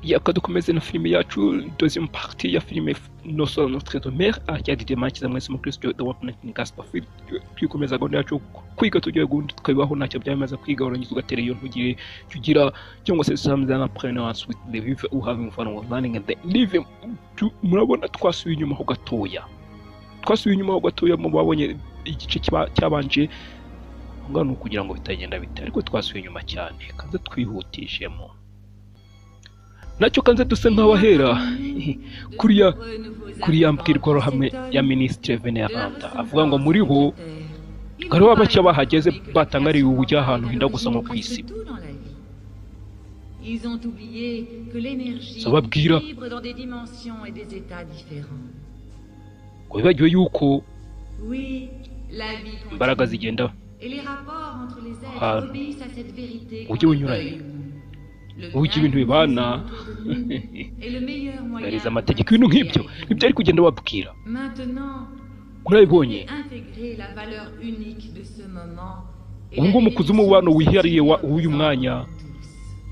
yakadukomeze na filime yacu deuxième partie ya filime No Solo Notre Dame acyadi demankiza mwese mu Kristo the Work Night Gospel Film twikomeza gahunda yacu kwiga tugiye gundi twibaho ntacyo byamaze kwiga urangiza ugatera iyo ntugire kugira cyangwa se something entrepreneurs with the view who having fun with learning and live murabona twasubiye inyuma ho gatoya mu babonye igice cyabanje ngano kugira ngo bitagenda bite ariko twasubiye inyuma cyane kandi twihutishemo nacyo kanze duse nk'abahera kuriya mbwirwaruhame ya Ministre Veneranda avuga ngo muri bo gari wabacya bahageze batangariye uburyo ahantu hinda gusa nko kwisi babwira ko bibagiwe yuko imbaraga zigenda ujye unyuranye uburyo ibintu bibana gariza amategeko ibintu nk'ibyo nibyo ari kugenda babwira murabibonye ubwo mukuze umubano wihariye w'uyu mwanya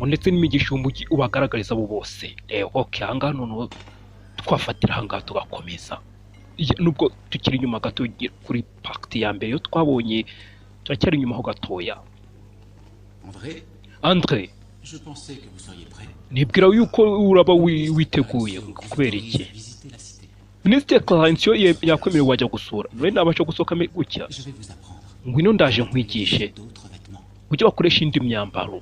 ndetse n'imigisha umugi ubagaragariza abo bose okay ahangaha none twafatira ahangaha tugakomeza nubwo tukiri inyuma gato kuri partie ya mbere yo twabonye turacyari inyuma ho gatoya André nibwira yuko uraba witeguye kubera iki Ministre Clarence yakwemerera wajya gusura none nabasha gusoka gutya ngwino ndaje nkwigishe ujye bakoresha indi myambaro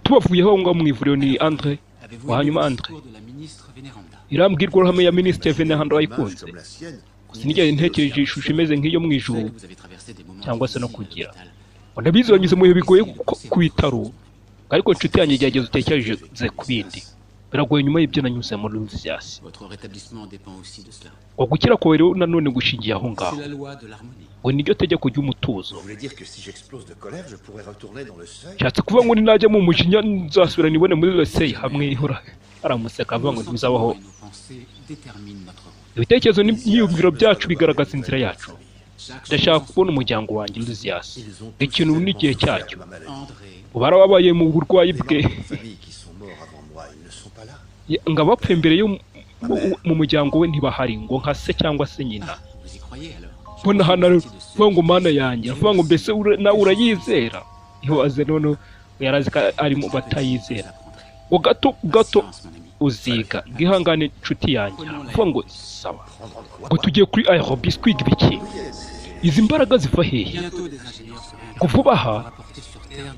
tubavuyeho ngo mu ivuriro ni André wanyuma André irambwirwaruhame ya Ministre Veneranda wayikunze sinigeze ntekereje ishusho imeze nk'iyo mu ijuru cyangwa se no kugira ndabizi wanyuze mu bigoye ku bitaro ariko inshuti yanjye yageze utekereje ku bindi biragoye nyuma y'ibyo nanyuze muri Lucius gukira ko rero nanone gushingiye aho ngaho ngo niryo tegeko ry'umutuzo cyatse kuvuga ngo ninajya mu mujinya nzasubira nibone muri Lesey hamwe ihora aramuseka avuga ngo ntibizabaho ibitekerezo n'iyumviro byacu bigaragaza inzira yacu ndashaka kubona umuryango wanjye Lucius ikintu n'igihe cyacyo ubara wabaye mu burwayi bwe ngabapfe mbere yo mu muryango we ntibahari ngo nka se cyangwa se nyina bona hana ngo mana yanjye avuga ngo mbese nawe urayizera ntiwaze none yarazi ko ari mu batayizera ngo gato uziga ngihangane nshuti yanjye avuga ngo sawa ngo tugiye kuri aerobis kwiga ibiki izi mbaraga ziva hehe kuvubaha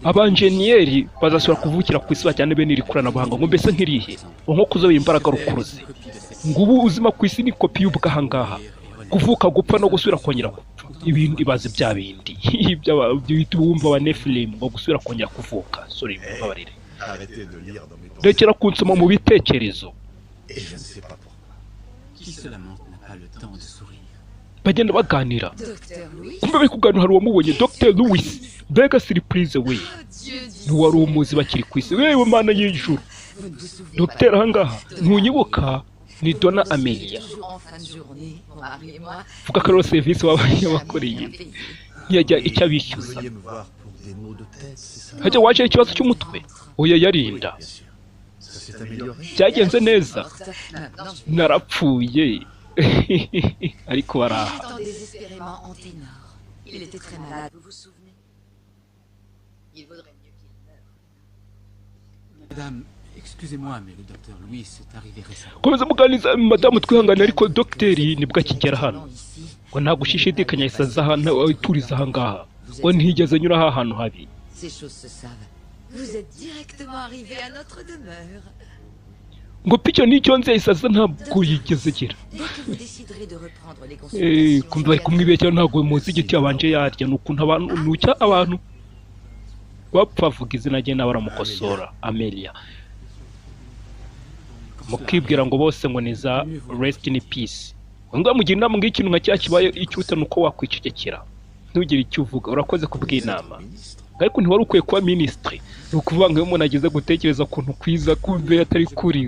abanjeniyeri bazasubira kuvukira ku isi bajyane bene iri koranabuhanga ngo mbese nk'irihe nko kuzoba imbaraga rukuruzi ngo ubu uzima ku isi ni kopi y'ubwahangaha kuvuka gupfa no gusubira kongera gupfa ibindi bazi bya bindi ibyo wumva wa Nephilim ngo gusubira kongera kuvuka sorry mbabarire rekera kunsoma mu bitekerezo bagenda baganira kumbe bari kuganira hari uwamubonye Dr Louis mbega surprise we ntiwari umuzi bakiri ku isi wewe mana y'ijuru Dr ahangaha ntunyibuka ni Donna Amelia vuga ko service wabakoreye ntiyajya icyo abishyuza hajya waje ikibazo cy'umutwe oya yarinda byagenze neza narapfuye ariko baraha komeza muganiza madamu twihangane ariko dogiteri nibwo akigera hano ngo nta gushishidikanya isaza hano ituriza ahangaha ngo ntihigeze anyura aha hantu habi ngo picyo nicyo nze isaza ntabwo yigeze gira kumva bari kumwibeshya ntabwo muzi igiti yabanje yarya nukuntu abantu nucya abantu bapfa vuga izina rye n'abaramukosora Amelia mukibwira ngo bose ngo niza rest in peace ngo mugira inama ng'ikintu nka cya kibaye icyuta nuko wakwicecekera ntugire icyo uvuga urakoze kubw'inama ariko ntiwari ukwiye kuba ministre ukuvuga ngo umuntu ageze gutekereza ukuntu kwiza kumve atari kuri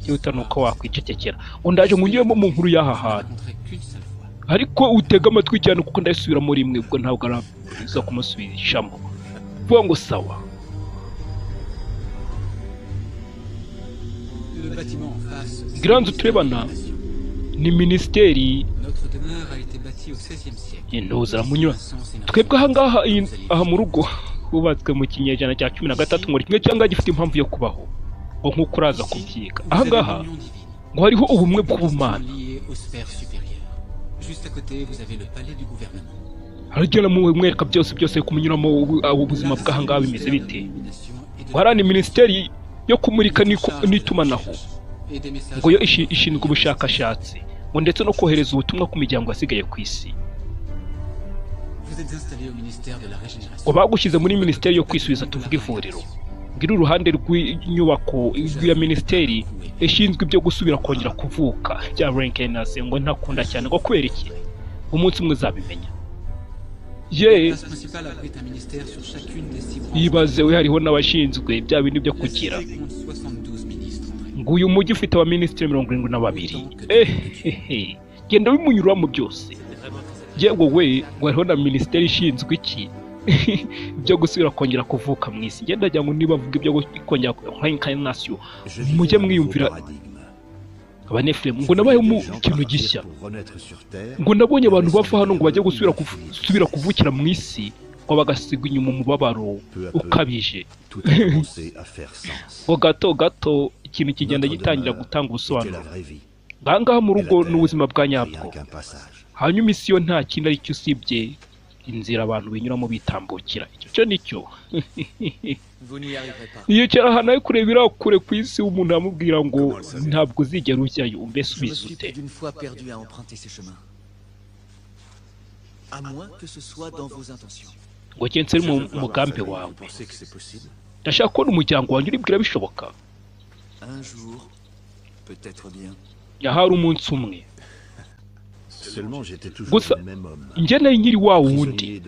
cyuta nuko wakwicecekera ngo ndaje ngungiyemo mu nkuru y'aha hantu ariko utega amatwi cyane kuko ndayisubira muri imwe ubwo ntabwo araza kumusubirishamo vuga ngo sawa iriya nzu turebana ni minisiteri ntuzaramunyura twebwe ahangaha aha mu rugo hubatswe mu kinyejana cya 13 ngo kimwe cyangwa gifite impamvu yo kubaho ngo nk'uko uraza kubyiga ahangaha ngo hariho ubumwe bw'ubumana haragera mu mwereka byose kumunyuramo ubuzima bw'ahangaha bimeze bite ngo harani minisiteri yo kumurika n'itumanaho ngo yo ishinzwe ubushakashatsi ngo ndetse no kohereza ubutumwa ku miryango yasigaye ku isi ngo bagushyize muri minisiteri yo kwisubiza tuvuga ivuriro ngira uruhande rw'inyubako ya minisiteri ishinzwe ibyo gusubira kongera kuvuka bya reincarnation ngo ntakunda cyane ngo kubera iki umunsi umwe uzabimenya yibaze we hariho n'abashinzwe bya bintu byo kugira ngo uyu mujyi ufite aba minisitiri 72 genda bimunyuramo byose yewe we ngo hariho na minisiteri ishinzwe iki ibyo gusubira kongera kuvuka mu isi ngenda njya ngo niba bavuga ibyo kongera reincarnation mujye mwiyumvira abanefrem ngo nabaye mu kintu gishya ngo nabonye abantu bava hano ngo bajye gusubira kuvukira mu isi ngo bagasigwa inyuma umubabaro ukabije ngo gato ikintu kigenda gitangira gutanga ubusobanuro ngaha mu rugo n'ubuzima bwa nyabwo hanyuma isi yo nta kindi ari cyo usibye inzira abantu binyuramo bitambukira icyo nicyo iyo cyara hano ari kurebera kure ku isi umuntu amubwira ngo ntabwo uzigera ujyayo mbese ubizute ngo kense mu mugambi wawe ndashaka kubona umuryango wanjye uribwira bishoboka yahari umunsi umwe gusa njye nari nkiri wa wundi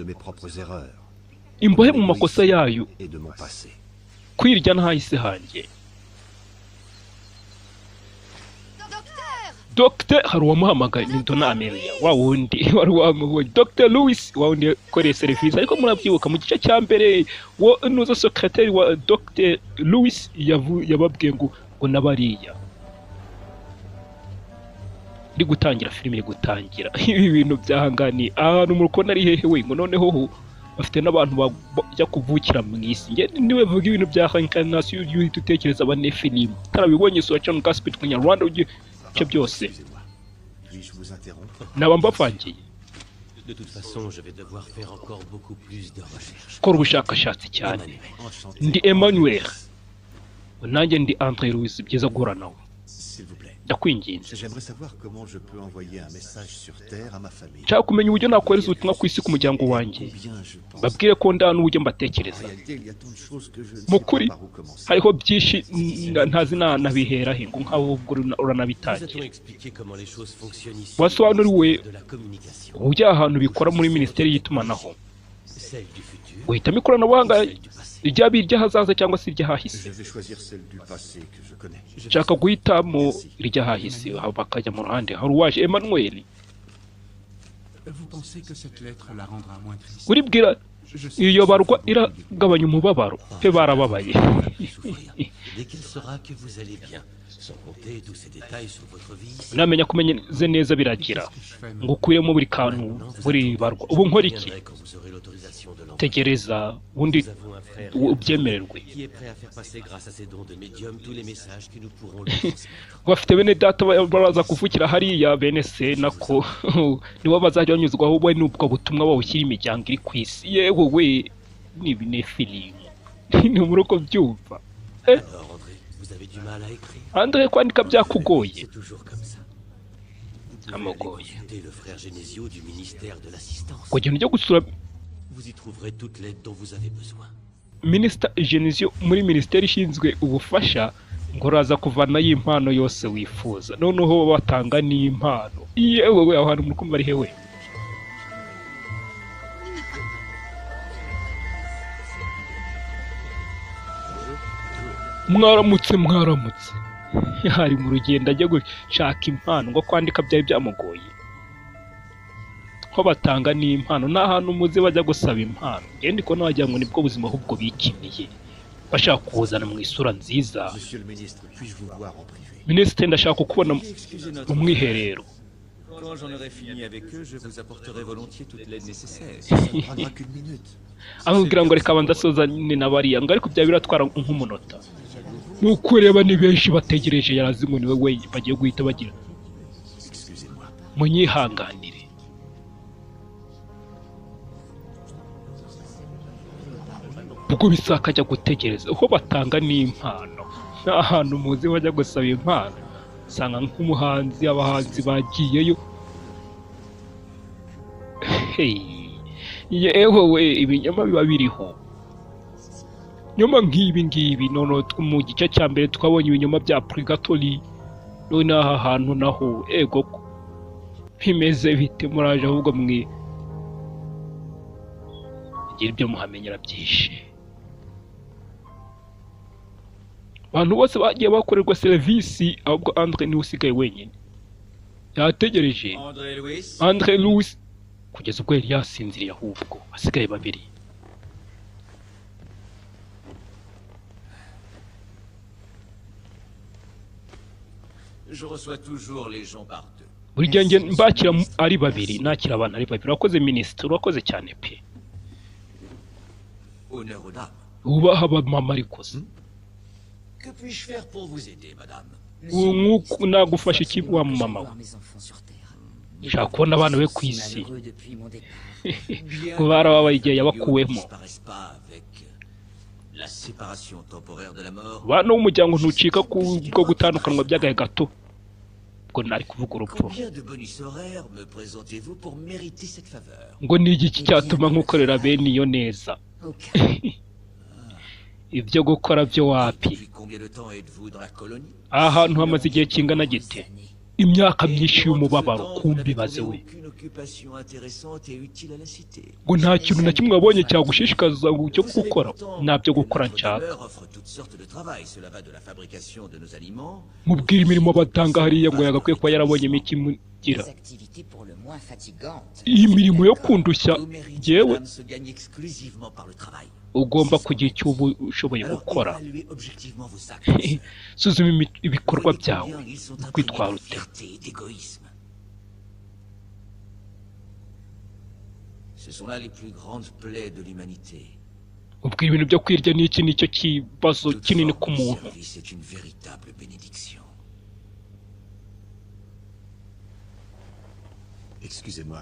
imbohe mu makosa yayo kwirya ntahise hanjye Dr. hari uwamuhamagaye ni Donna Amelia wa wundi wari wamubonye Dr. Louis wa wundi yakoreye serivisi ariko murabyibuka mu gice cya mbere wo nuza secretary wa Dr. Louis yababwiye ngo nabariya ndi gutangira filime iri gutangira ibi bintu byahangani ahantu mu rukondo ari hehe we ngo noneho bafite n'abantu bajya kuvukira mu isi niwe vuga ibintu bya reincarnation y'uhita utekereza abane filime tarabibonye so cyane gaspit ku Nyarwanda uje cyo byose naba mbafangiye De toute façon, je vais devoir faire encore beaucoup plus de recherches. Kora ubushakashatsi cyane ndi Emmanuel nanjye ndi André Louis byiza guhura nawe ndakwinginze J'aimerais savoir comment je peux envoyer un message sur terre à ma famille. Nshaka kumenya uburyo nakohereza ubutumwa ku isi ku muryango wanjye babwire ko nda n'uburyo mbatekereza mukuri hariho byinshi ntazi nabihera he ngo nk'aho uranabitangira wasobanuriwe uburyo ahantu bikora muri minisiteri y'itumanaho uhitamo ikoranabuhanga iry'ahazaza cyangwa se iry'ahahise nshaka guhitamo iry'ahahise bakajya mu ruhande hari uwaje Emmanuel uribwira iyo barwa iragabanya umubabaro pe barababaye namenya kumenye neza biragira ngo ukwiremo buri kantu buri barwa ubu nkora iki tegereza ubundi ubyemererwe bafite bene data baraza kuvukira hariya bene se nako nibo bazajya banyuzwaho we n'ubwo butumwa bawushyira imiryango iri ku isi yewe we nibi ne filime ni muri uko byumva André kwandika byakugoye amugoye kugira ujye gusura Minister Genesio muri minisiteri ishinzwe ubufasha ngo raza kuvana y'impano yose wifuza noneho batanga n'impano yewe we ahantu muri kumva ari hewe mwaramutse hari mu rugendo ajya gushaka impano ngo kwandika byari byamugoye ko batanga n'impano n'ahantu muze bajya gusaba impano ngende ko nagira ngo nibwo buzima ahubwo bikiniye bashaka kuwuzana mu isura nziza. Monsieur le ministre, puis-je vous voir en privé? Minisitiri, ndashaka kukubona Excusez notre mu mwiherero. Quand j'en aurai fini avec eux, je vous apporterai volontiers toute l'aide nécessaire. Ça ne prendra qu'une minute. amubwira ngo reka bandasozanye na bariya ngo ariko bya biratwara nk'umunota. Nuko reba ni benshi bategereje, yarazi ngo niwe we bagiye guhita bagira. Excusez-moi. Munyihanganire. ubwo bisaka ajya gutegereza uko batanga n'impano. Nta hantu muzi bajya gusaba impano, usanga nk'umuhanzi abahanzi bagiyeyo. Yewe we, ibinyoma biba biriho. Nyuma nk'ibi ngibi none mu gice cya mbere twabonye ibinyoma bya purgatori, none aha hantu naho ego bimeze bite? Muraje ahubwo mwe ngira ibyo muhamenyera byinshi. Abantu bose bagiye bakorerwa serivisi, ahubwo Andre niwe usigaye wenyine yategereje. Andre Louis kugeza ubwo yari yasinziriye, ahubwo hasigaye babiri. Je reçois toujours les gens par deux. buri gihe njye mbakira ari babiri, nakira abantu ari babiri. Urakoze minisitiri, urakoze cyane pe. Honneur aux dames. Ubaha abamama ariko se Que puis-je faire pour vous aider, madame? nk'uko nagufasha iki wa mama we? Nshaka kubona abana be ku isi ko barababaye igihe yabakuwemo. La séparation temporaire de la mort. Bana w'umuryango ntucika kubwo gutandukanwa by'agahe gato. Ubwo nari kuvuga urupfu. Combien de bonus horaires me présentez-vous pour mériter cette faveur? Ngo ni igiki cyatuma nkukorera bene iyo neza? Ibyo gukora byo wapi? Depuis combien de temps êtes-vous dans la colonie? Aha hantu hamaze igihe kingana gite? Imyaka myinshi y'umubabaro, kumbibaze we. Ngo nta kintu na kimwe wabonye cyagushishikaza cyo gukora? Ntabyo gukora nshaka. Mubwira imirimo batanga hariya ngo yagakwiye kuba yarabonye imiki mugira. Iyi mirimo yo kundushya yewe ugomba kugira icyo uba ushoboye gukora. Suzuma ibikorwa byawe, kwitwara ute. Ubwira ibintu byo kwirya n'iki nicyo kibazo kinini ku muntu. Excusez-moi.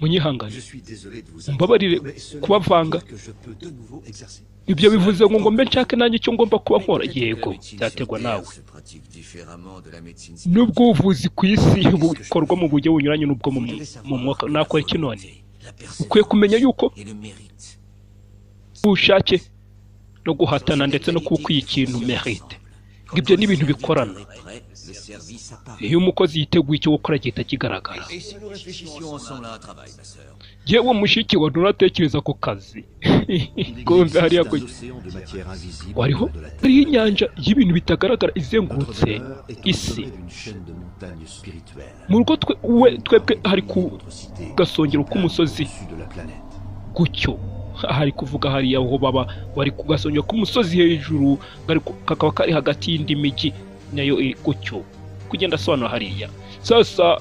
Munyihangane, Je suis désolé de vous mbabarire kubavanga. que je peux de nouveau exercer. Ibyo bivuze ngo ngombe nshake nanjye icyo ngomba kuba nkora. Yego, byategwa nawe. Nubwo ubuvuzi ku isi bukorwa mu buryo bunyuranye n'ubwo mu mwuka, nakora iki none? Ukwiye kumenya yuko ubushake no guhatana ndetse no kukwiye ikintu mérite. Ibyo ni ibintu bikorana. Iyo umukozi yiteguye icyo gukora gihita kigaragara. Yewe mushiki wa nturatekereza ku kazi. Kumbe hariya wariho hariho inyanja y'ibintu bitagaragara izengurutse isi. Mu rugo twebwe hari ku gasongero k'umusozi gutyo. Hari kuvuga hariya aho baba bari ku gasongero k'umusozi hejuru, kakaba kari hagati y'indi migi nayo gutyo. Kugenda asobanura hariya. Sasa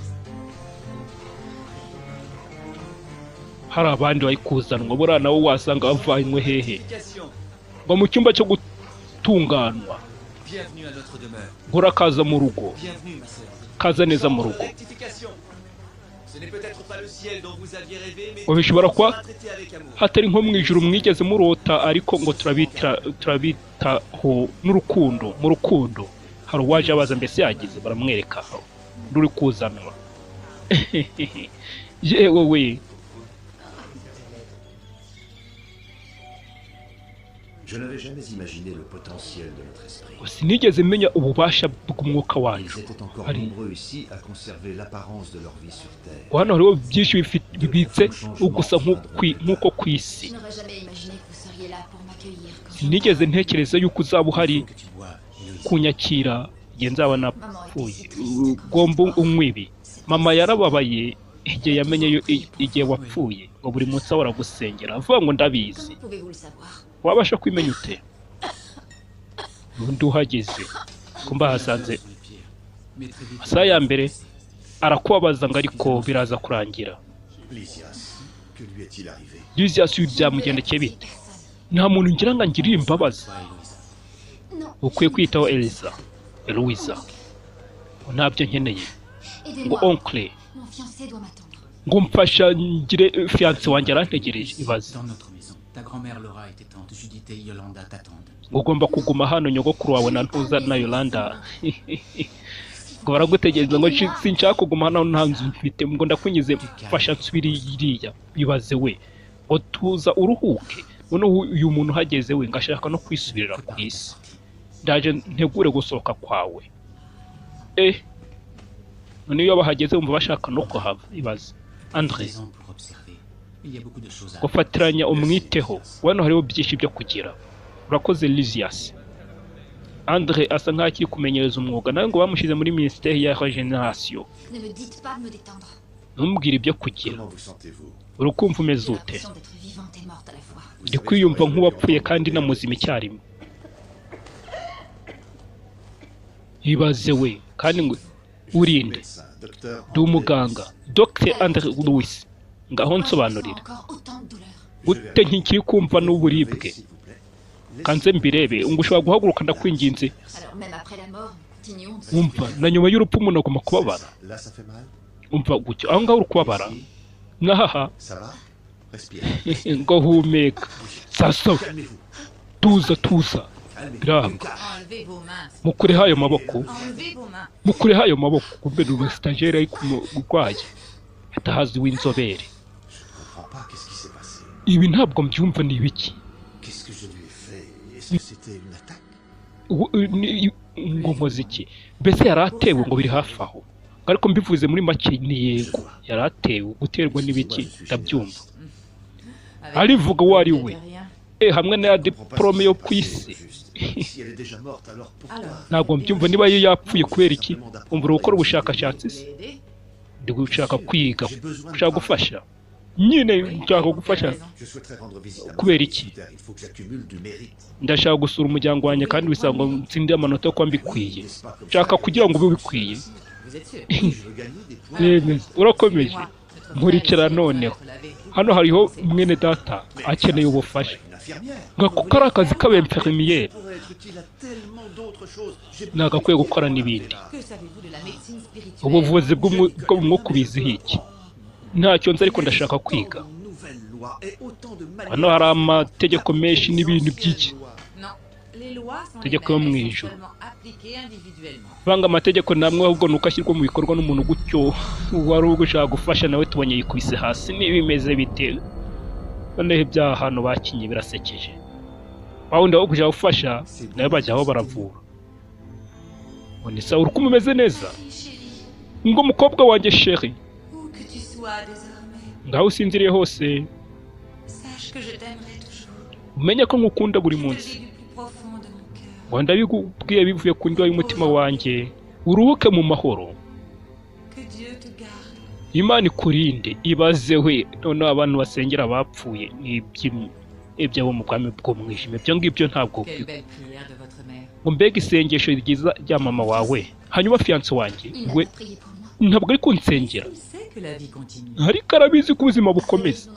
hari abandi bari kuzanwa, buriya nawo wasanga bavanywe hehe ngo mu cyumba cyo gutunganwa. Buriya kaza mu rugo, kaza neza mu rugo. Bishobora kuba hatari nko mu ijuru mwigeze murota, ariko ngo turabitaho n'urukundo. Mu rukundo hari uwaje abaza mbese yagize, baramwereka aho ruri kuzanwa. Yewe we, Je n'avais jamais imaginé le potentiel de notre esprit. sinigeze menya ububasha bw'umwuka Ils wacu. étaient encore Hari nombreux ici à conserver l'apparence de leur vie sur Terre. hano hariho byinshi bibitse gusa nk'uko ku isi. Je n'aurais jamais imaginé que vous seriez là pour m'accueillir. Sinigeze ntekereza yuko uzaba uhari Que tu vois, une kunyakira igihe nzaba napfuye. Ugomba unywa ibi. Mama yarababaye igihe yamenye igihe wapfuye, ngo buri munsi ahora gusengera avuga ngo ndabizi. Comment pouvez-vous le savoir? Wabasha kwimenya ute? undi uhageze ko mbahasanze amasaha ya mbere arakubabaza ngo ariko biraza kurangira. Lysias, que lui est-il arrivé? Lysias byamugendekeye bite? Nta muntu ngira ngo angirire imbabazi. Ukwiye kwitaho Eloisa. Ntabyo nkeneye. Ngo oncle. Ngo mfasha ngire fiancé wanjye arantegereje ibaze. Ngo ugomba kuguma hano nyogokuru wawe na ntuza na Yolanda. Ngo baragutegereza ngo sinshaka kuguma hano nta nzu mfite ngo ndakunyize mfasha nsubiri iriya ibaze we. Ngo tuza uruhuke. Noneho uyu muntu uhageze we ngashaka no kwisubirira ku isi. Ndaje ntegure gusohoka kwawe. None iyo bahageze umva bashaka no kuhava ibaze. André gufatiranya umwiteho wano hariho byinshi byo kugira. Urakoze Lysias. André asa nkaho akiri kumenyereza umwuga nawe ngo bamushyize muri ministère ya regeneration. Ntumbwire ibyo kugira. Urukumva umeze ute? Ndi kwiyumva nk'uwapfuye kandi na muzima icyarimwe. Ibaze we kandi ngo urinde. Ndi umuganga Dr André Louis. Ngaho nsobanurira. Gute nkikiri kumva n'uburibwe? Kanze mbirebe ngo ushobora guhaguruka ndakwinginze. Umva na nyuma y'urupfu umuntu agomba kubabara. Umva gutyo aho ngaho uri kubabara. Nahaha. Ngo humeka. Sasa. Tuza. Biranga. Mukure hayo maboko. Kumbe ni stagiaire ari kumugwaye. Atahazi w'inzobere. Ibi ntabwo mbyumva ni ibiki. Ngo nkoze iki? Mbese yaratewe ngo biri hafi aho. Ariko mbivuze muri make ni yego. Yaratewe guterwa n'ibiki ndabyumva. Arivuga wari we. Hamwe na diplome yo kwisi. Ntabwo mbyumva niba yo yapfuye kubera iki? Umva gukora ubushakashatsi se. Ndi gushaka kwiga, ushaka gufasha. Nyine nshaka gufasha. Kubera iki? Ndashaka gusura umuryango wanjye kandi bisaba ngo nsinde amanota ko mbikwiye. Nshaka kugira ngo ube bikwiye. Urakomeje. Nkurikira noneho. Hano hariho mwene data akeneye ubufasha. Ngakukara akazi k'abemfermier. Nagakwiye gukora n'ibindi. Ubuvuzi bw'umwuka ubiziho iki? Ntacyo nzi ariko ndashaka kwiga. Hano hari amategeko menshi n'ibintu by'iki. Tegeko yo mu ijuru. Banga amategeko namwe ahubwo nuko ashyirwa mu bikorwa n'umuntu gutyo wari ugushaka gufasha nawe tubonye yikubise hasi n'ibimeze bite. Noneho ibyaha hano bakinye birasekeje. Bawundi aho kujya gufasha nawe bajya aho baravura. None se uri kumumeze neza? Ngo mukobwa wanjye chéri. Ngaho usinziriye hose. Umenye ko ngukunda buri munsi. Ngo ndabikubwiye bivuye ku ndyo y'umutima wanjye. Uruhuke mu mahoro. Imana ikurinde ibaze we none abantu basengera abapfuye ibyo bo mu bwami bwo mwijime byo ngibyo ntabwo ngo mbega isengesho ryiza rya mama wawe hanyuma fiancé wanjye we ntabwo ari kunsengera ariko arabizi ko ubuzima bukomeza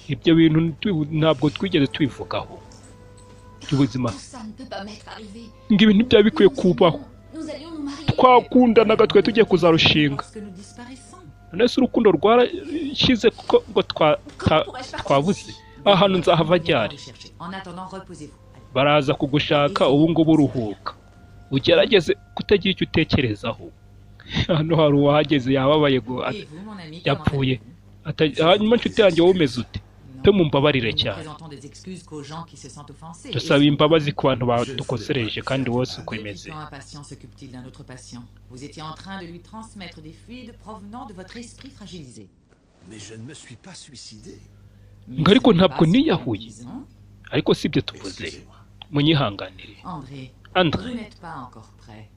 ibyo bintu ntabwo twigeze tubivugaho ubuzima ngibintu byaba bikwiye kubaho twakundanaga twe tugiye kuzarushinga nese urukundo rwarashize kuko ngo twabuze ahantu nzahava ryari baraza kugushaka ubu ngubu uruhuka ugerageze kutagira icyo utekerezaho hano hari uwahageze yababaye ngo yapfuye hanyuma nshuti yanjye wowe umeze ute pe mumbabarire cyane dusaba imbabazi ku bantu badukosereje kandi wose uko imeze ngo ariko ntabwo niyahuye ariko sibyo tuvuze munyihanganire André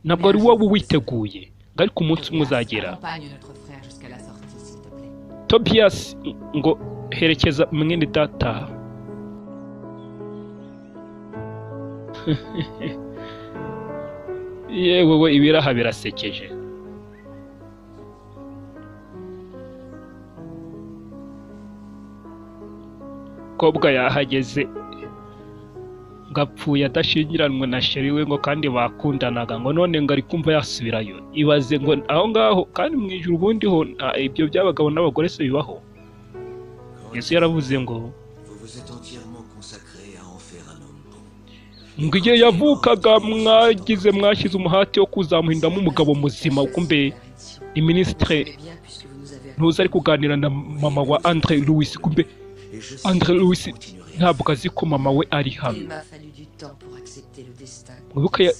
ntabwo ari wowe witeguye ngo ariko umunsi umwe uzagera Tobias ngo herekeza mwene data yewe we ibiraha birasekeje. Kobwa yahageze ngapfuye adashingiranwe na sheri we ngo kandi bakundanaga ngo none ngo ari kumva yasubirayo. Ibaze ngo aho ngaho kandi mu ijuru ubundi ho ibyo by'abagabo n'abagore se bibaho. Yesu yaravuze ngo ngo igihe yavukaga mwashyize umuhati wo kuzamuhindamo umugabo muzima. Kumbe ni ministre ntuzi ari kuganira na mama wa Andre Louis. Kumbe Andre Louis ntabwo azi ko mama we ari hano. Mwibuke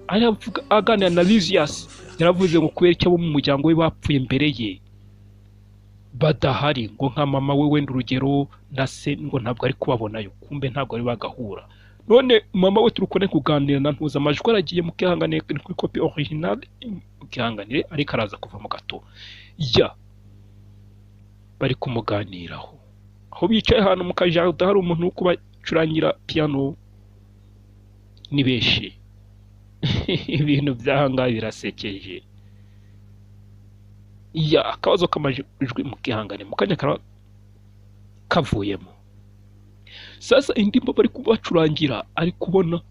aravuga aganira na Lysias yaravuze ngo kubera icyo abo mu muryango we bapfuye mbere ye badahari ngo nka mama we wenda urugero na se ngo ntabwo ari kubabonayo. Kumbe ntabwo ari bagahura. None mama we turukone kuganira na ntuza amajwi aragiye mu kihanganire kuri copy original mu kihanganire ariko araza kuva mu gato ya bari kumuganiraho. Aho bicaye ahantu mu kajarida hari umuntu wo kubacurangira piano ni benshi. Ibintu byahanga birasekeje. Ya akabazo kamajwi mu kihangane mu kanya kavuyemo. Sasa indimbo bari kubacurangira ari kubona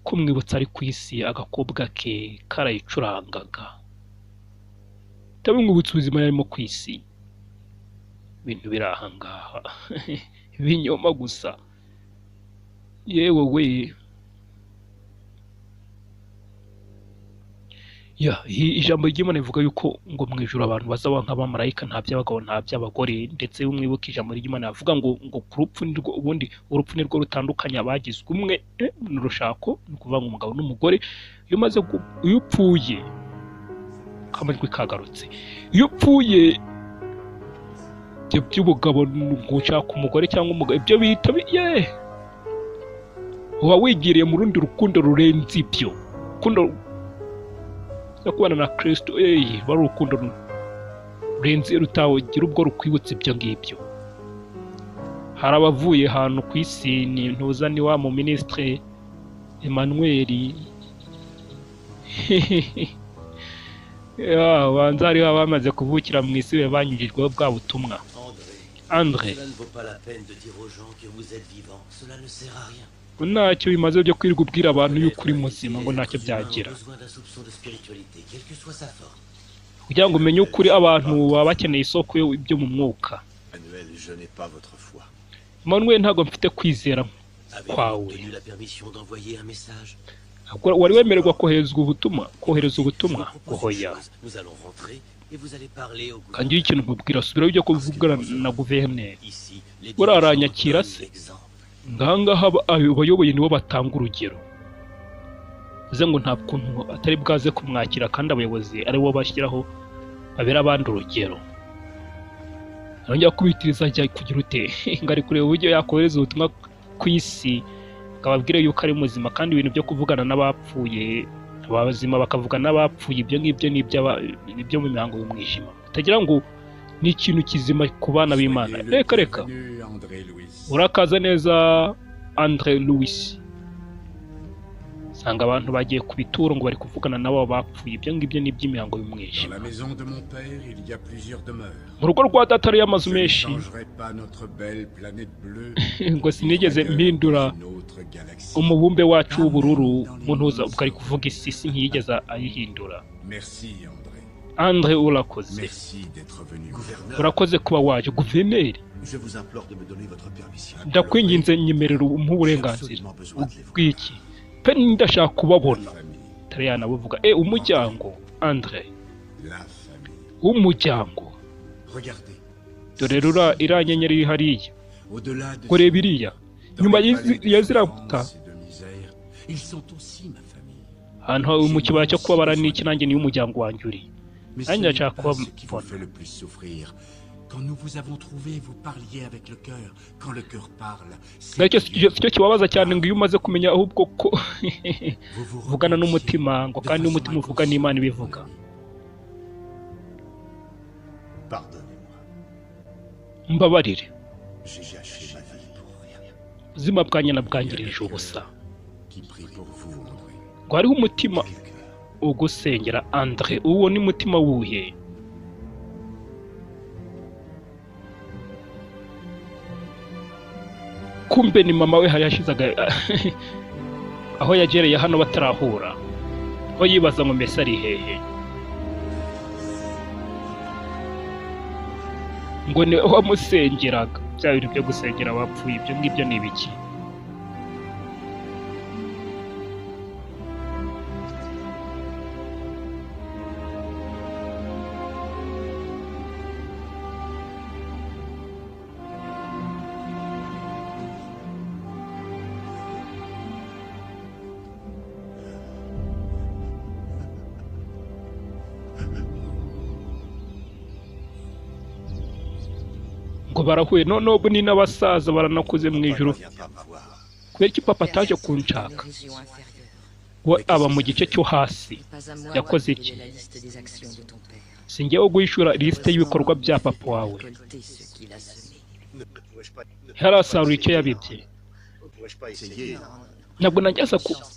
ko mwibutsa ari ku isi agakobwa ke karayicurangaga. Tabimwibutsa ubuzima yarimo ku isi. Ibintu birahangaha ibinyoma gusa. Yewe we ijambo ry'Imana rivuga yuko ngo mu ijuru abantu bazaba nk'abamarayika nta by'abagabo nta by'abagore. Ndetse umwibuka ijambo ry'Imana avuga ngo ku rupfu nirwo ubundi urupfu nirwo rutandukanya abagizwe umwe n'urushako. Ni ukuvuga ngo umugabo n'umugore iyo upfuye kamajwi kagarutse. Iyo upfuye by'ubugabo gushaka umugore cyangwa umugabo ibyo bihita uba wigiriye mu rundi rukundo rurenze ibyo. Rukundo kubana na Kristo bari urukundo rurenze rutagira ubwo rukwibutsa ibyo ngibyo. Hari abavuye ahantu ku isi ni ntuza ni wa mu ministre Emmanuel banza ari bamaze kuvukira mu isi banyujijweho bwa butumwa. Andre ntacyo bimaze byo kwirirwa ubwira abantu yuko uri muzima ngo ntacyo byagira. Kugira ngo umenye ukuri abantu baba bakeneye isoko y'ibyo mu mwuka. Manuel ntabwo mfite kwizera kwawe. Wari wemererwa kohereza ubutumwa oya. Kandi ikintu nkubwira subira ujya kuvugana na guverineri. Uraranyakira se? Ngahangaha abayoboye nibo batanga urugero. Uze ngo nta kuntu atari bwaze kumwakira kandi abayobozi ari bo bashyiraho babera abandi urugero. Arongera kubitiriza ajya kugira ute ngari kureba uburyo yakohereza ubutumwa ku isi akababwira yuko ari muzima kandi ibintu byo kuvugana n'abapfuye abazima bakavugana n'abapfuye ibyo ngibyo n'ibyo mu mihango y'umwijima. Utagira ngo ni ikintu kizima ku bana b'Imana. Reka urakaza neza Andre Louis. Sanga abantu bagiye ku bituro ngo bari kuvugana nabo bapfuye ibyo ngibyo n'iby'imihango y'umwijima. Mu rugo rwa data hari amazu menshi ngo sinigeze mpindura umubumbe wacu w'ubururu muntuza ubwo ari kuvuga isi ntiyigeze ayihindura. Andre urakoze. Urakoze kuba waje guverineri. Ndakwinginze nyemerera uburenganzira bw'iki pe ndashaka kubabona. Tariyana bavuga umuryango Andre umuryango. Dore rura iranyenyeri iri hariya kureba iriya nyuma yazirabuta ahantu mu kibaya cyo kubabara n'iki nanjye niyo umuryango wanjye uri. Nanjye ndashaka kubabona. Quand nous vous avons trouvé, vous parliez avec le cœur. Quand le cœur parle, cyo kibabaza cyane ngo iyo umaze kumenya ahubwo ko vugana n'umutima ngo kandi n'umutima uvuga n'Imana ibivuga. Mbabarire. Ubuzima bwanjye nabwangirije ubusa ngo hariho umutima ugusengera Andre, uwo ni mutima wuhe? Kumbe ni mama we hari yashizaga aho yagereye hano batarahura, aho yibaza ngo mbese ari hehe, ngo ni wamusengeraga. Bya bintu byo gusengera abapfuye ibyo ngibyo ni ibiki? Ngo barahuye noneho ubu ni n'abasaza baranakuze mu ijuru. Kubera iki papa ataje kunshaka? We aba mu gice cyo hasi. Yakoze iki? Singewe guhishura lisite y'ibikorwa bya papa wawe. Yarasarura icyo yabibye. Ntabwo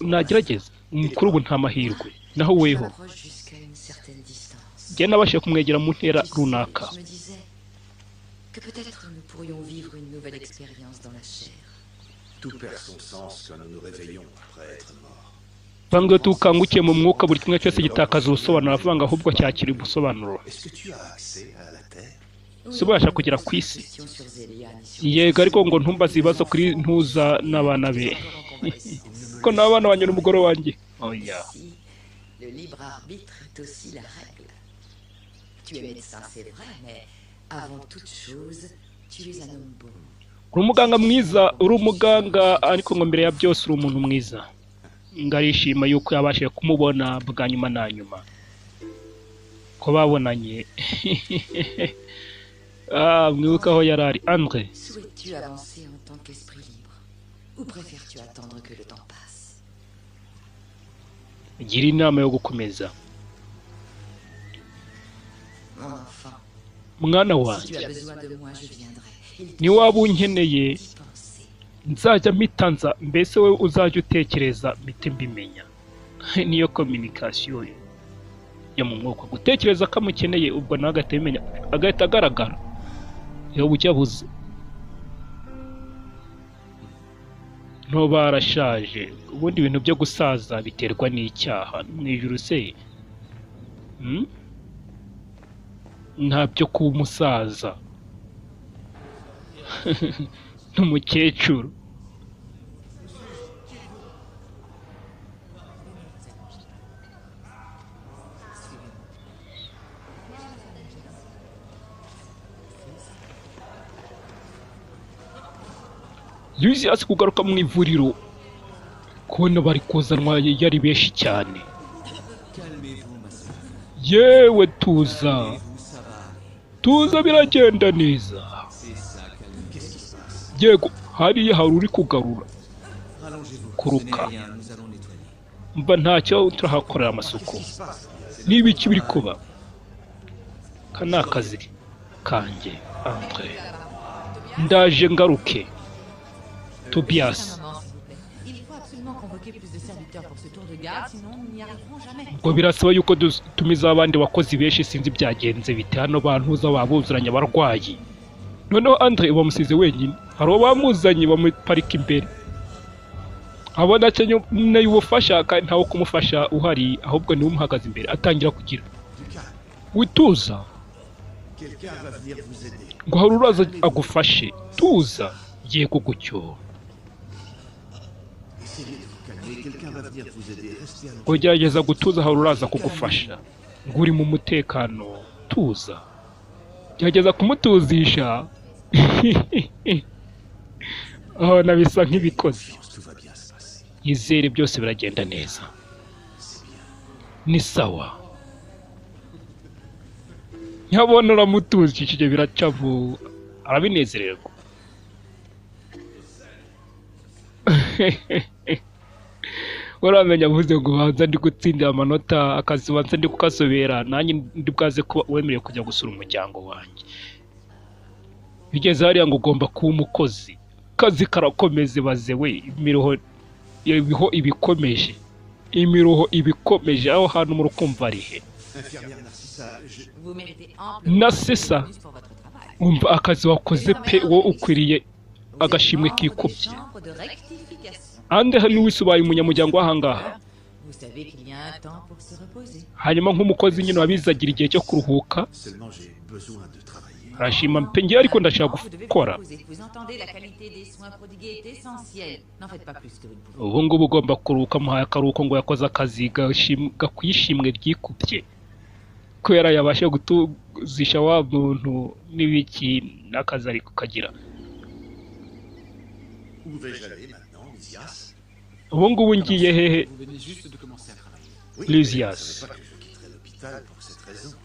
nagerageza. Kuri ubu nta mahirwe. Naho weho njye nabashije kumwegera mu ntera runaka. Que peut-être nous pourrions vivre une nouvelle expérience dans la chair. Tout perd son sens quand nous nous réveillons après être mort. Banga tukangukiye mu mwuka buri kimwe cyose gitakaza ubusobanuro, avuga ngo ahubwo cyakira ubusobanuro. Est-ce que tu as accès à la terre? Subasha kugera ku isi. Yego, ariko ngo ntumbaze ibibazo kuri ntuza n'abana be. Ko n'abana banyura umugore wanjye. Oya. Le libre arbitre est aussi la règle. Tu es médecin, c'est vrai, mais avant toute chose, tu es un homme bon. Uri umuganga mwiza, uri umuganga, ariko ngo mbere ya byose uri umuntu mwiza. Ngarishima yuko yabashije kumubona bwa nyuma na nyuma. Ko babonanye. Mwibuka aho yarari Andre. Souhaites-tu avancer en tant qu'esprit libre, ou préfères-tu attendre que le temps passe? Gira inama yo gukomeza. Mon enfant, Mwana si tu wanjye, as besoin de moi, je viendrai. ni waba unkeneye Y penser. nzajya mpitanza, mbese we uzajya utekereza mpite mbimenya. Niyo communication yo mu mwuka, gutekereza ko amukeneye ubwo nawe agahita abimenya, agahita agaragara. Iyo bucya buze no barashaje. Ubundi ibintu byo gusaza biterwa n'icyaha mu ijuru se? Ntabyo kuba umusaza n'umukecuru. Lucy azi kugaruka mu ivuriro kubona bari kuzanwa yari benshi cyane. Yewe tuza biragenda neza. Yego, hariya hari uri kugarura kuruka. Mba ntacyo turahakorera amasuku. Niba iki biri kuba kana akazi kanjye Andre. Ndaje ngaruke. Tobias. Il faut absolument convoquer plus de serviteurs pour ce tour de garde, sinon nous n'y arriverons jamais. Ngo birasaba yuko tumiza abandi bakozi benshi, sinzi byagenze bite hano bantuza babuzuranya abarwayi. Noneho Andre bamusize wenyine. Hari abamuzanye bamuparika imbere. Abona akeneye ubufasha kandi ntawo kumufasha uhari, ahubwo niwe umuhagaze imbere atangira kugira wituza. Ngo hari uraza agufashe. Tuza. Yego gucyo. Ngo gerageza gutuza, hari uraza kugufasha. Ngo uri mu mutekano. Tuza. Gerageza kumutuzisha. Aho nabisa nk'ibikoze. Yizere byose biragenda neza. Ni sawa. Nyabona uramutuzishije biracavu. Arabinezererwa. Uramenya avuze ngo banza ndi gutsindira amanota, akazi banza ndi kukasobera, nanjye ndi bwaze kuba wemerewe kujya gusura umuryango wanjye. Bigeze hariya ngo ugomba kuba umukozi. Kazi karakomeze baze we, imiruho ibiho ibikomeje. imiruho ibikomeje aho hantu muri kumva ari he Infirmière Narcissa, Vous méritez amplement Narcissa, de bonus pour votre travail. umva akazi wakoze pe wowe ukwiriye Vous êtes agashimwe membre des kikubye chambres de rectification. ande Louis ubaye umunyamuryango w'ahangaha Vous savez qu'il y a un temps pour se reposer. hanyuma nk'umukozi nyine wabizagira igihe cyo kuruhuka seulement j'ai besoin de travailler. arashima pe ngewe ariko ndashaka Vous devez vous gukora reposer. Vous entendez, la qualité des soins prodigués est essentielle. N'en faites pas plus que vous ne pouvez. ubu ngubu ugomba kuruhuka muhaye akaruhuko ngo yakoze akazi gakwiye ishimwe ryikubye kubera yabasha gutuzisha wa muntu n'ibiki n'akazi ari kukagira Où vais-je aller maintenant, Lysias? ubu ngubu ngiye hehe Vous venez juste de commencer à travailler. Oui, Lysias. mais je ne savais pas que je quitterais l'hôpital pour cette raison.